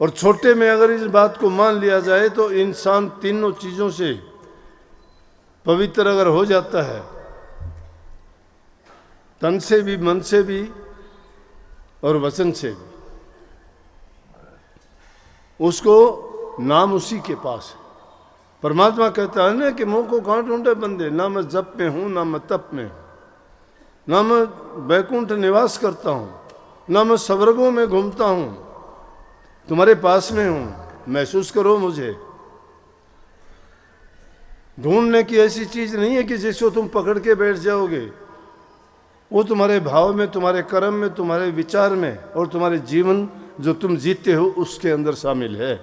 और छोटे में अगर इस बात को मान लिया जाए तो इंसान तीनों चीजों से पवित्र अगर हो जाता है, तन से भी, मन से भी और वचन से भी, उसको नाम उसी के पास है। परमात्मा कहता है ना कि मुंह को कहाँ ढूंढे बंदे, ना मैं जप में हूं, ना मैं तप में हूं, ना मैं वैकुंठ निवास करता हूं, ना मैं स्वर्गों में घूमता हूं, तुम्हारे पास में हूं, महसूस करो मुझे। ढूंढने की ऐसी चीज नहीं है कि जिसको तुम पकड़ के बैठ जाओगे। वो तुम्हारे भाव में, तुम्हारे कर्म में, तुम्हारे विचार में और तुम्हारे जीवन जो तुम जीते हो उसके अंदर शामिल है।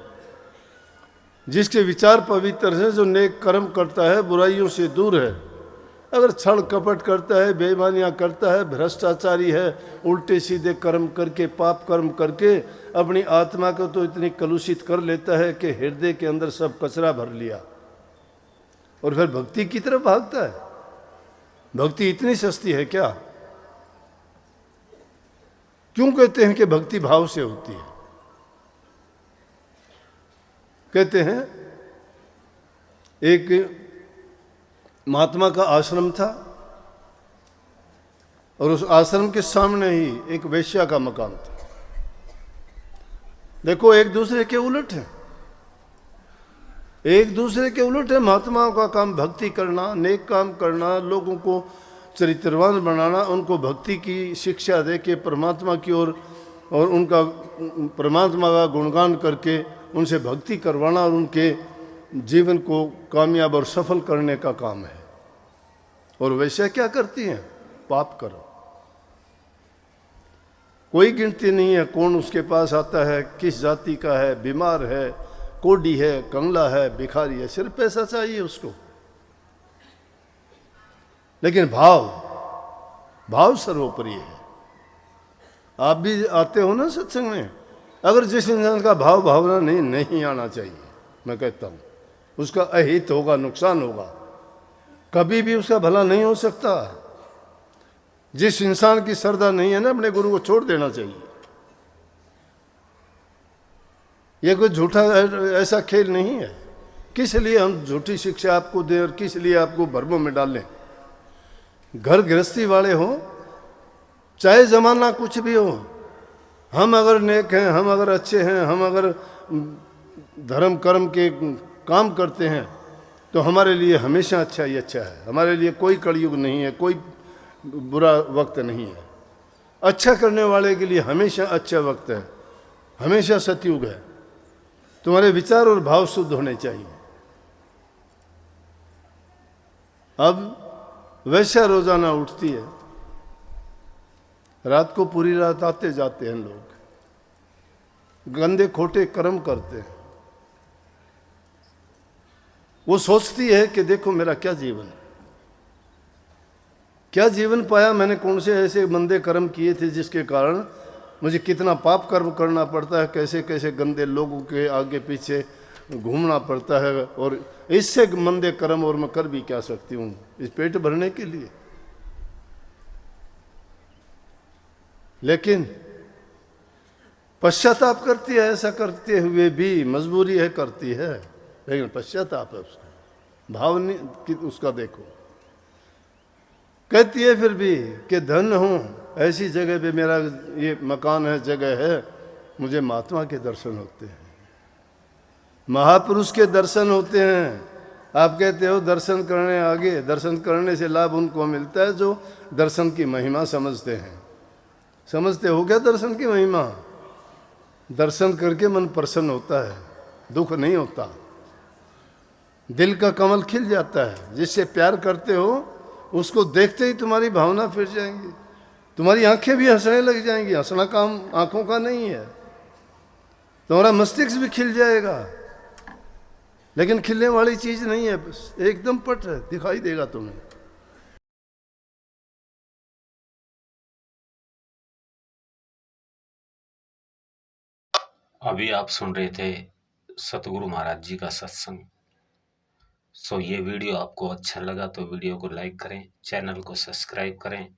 जिसके विचार पवित्र हैं, जो नेक कर्म करता है, बुराइयों से दूर है, अगर छल कपट करता है, बेईमानियां करता है, भ्रष्टाचारी है, उल्टे सीधे कर्म करके, पाप कर्म करके अपनी आत्मा को तो इतनी कलुषित कर लेता है कि हृदय के अंदर सब कचरा भर लिया और फिर भक्ति की तरफ भागता है। भक्ति इतनी सस्ती है क्या? क्यों कहते हैं कि भक्ति भाव से होती है? कहते हैं एक महात्मा का आश्रम था और उस आश्रम के सामने ही एक वेश्या का मकान था। देखो, एक दूसरे के उलट है, एक दूसरे के उलट है। महात्माओं का काम भक्ति करना, नेक काम करना, लोगों को चरित्रवान बनाना, उनको भक्ति की शिक्षा दे के परमात्मा की ओर और उनका परमात्मा का गुणगान करके उनसे भक्ति करवाना और उनके जीवन को कामयाब और सफल करने का काम है। और वैसे क्या करती हैं? पाप करो। कोई गिनती नहीं है कौन उसके पास आता है, किस जाति का है, बीमार है, कोढ़ी है, कंगला है, भिखारी है, सिर्फ पैसा चाहिए उसको। लेकिन भाव सर्वोपरि है। आप भी आते हो ना सत्संग में, अगर जिस इंसान का भाव भावना नहीं आना चाहिए, मैं कहता हूं उसका अहित होगा, नुकसान होगा, कभी भी उसका भला नहीं हो सकता। जिस इंसान की श्रद्धा नहीं है ना, अपने गुरु को छोड़ देना चाहिए। यह कोई झूठा ऐसा खेल नहीं है। किस लिए हम झूठी शिक्षा आपको दें और किस लिए आपको भ्रमों में डालें? घर गृहस्थी वाले हो, चाहे जमाना कुछ भी हो, हम अगर नेक हैं, हम अगर अच्छे हैं, हम अगर धर्म कर्म के काम करते हैं तो हमारे लिए हमेशा अच्छा ही अच्छा है। हमारे लिए कोई कलयुग नहीं है, कोई बुरा वक्त नहीं है। अच्छा करने वाले के लिए हमेशा अच्छा वक्त है, हमेशा सतयुग है। तुम्हारे विचार और भाव शुद्ध होने चाहिए। अब वैसा रोजाना उठती है, रात को पूरी रात आते जाते हैं लोग, गंदे खोटे कर्म करते हैं। वो सोचती है कि देखो मेरा क्या जीवन, क्या जीवन पाया मैंने, कौन से ऐसे मंदे कर्म किए थे जिसके कारण मुझे कितना पाप कर्म करना पड़ता है, कैसे कैसे गंदे लोगों के आगे पीछे घूमना पड़ता है, और इससे मंदे कर्म और मैं कर भी क्या सकती हूँ इस पेट भरने के लिए। लेकिन पश्चाताप करती है, ऐसा करते हुए भी मजबूरी है, करती है, लेकिन पश्चाताप है उसका, भाव नहीं कि उसका देखो। कहती है फिर भी कि धन हूँ, ऐसी जगह पे मेरा ये मकान है, जगह है, मुझे महात्मा के दर्शन होते हैं, महापुरुष के दर्शन होते हैं। आप कहते हो दर्शन करने आगे, दर्शन करने से लाभ उनको मिलता है जो दर्शन की महिमा समझते हैं। समझते हो क्या दर्शन की महिमा? दर्शन करके मन प्रसन्न होता है, दुख नहीं होता, दिल का कमल खिल जाता है। जिससे प्यार करते हो उसको देखते ही तुम्हारी भावना फिर जाएंगी, तुम्हारी आंखें भी हंसने लग जाएंगी। हंसना काम आंखों का नहीं है, तुम्हारा मस्तिष्क भी खिल जाएगा, लेकिन खिलने वाली चीज नहीं है, बस एकदम पट है, दिखाई देगा तुम्हें। अभी आप सुन रहे थे सतगुरु महाराज जी का सत्संग। ये वीडियो आपको अच्छा लगा तो वीडियो को लाइक करें, चैनल को सब्सक्राइब करें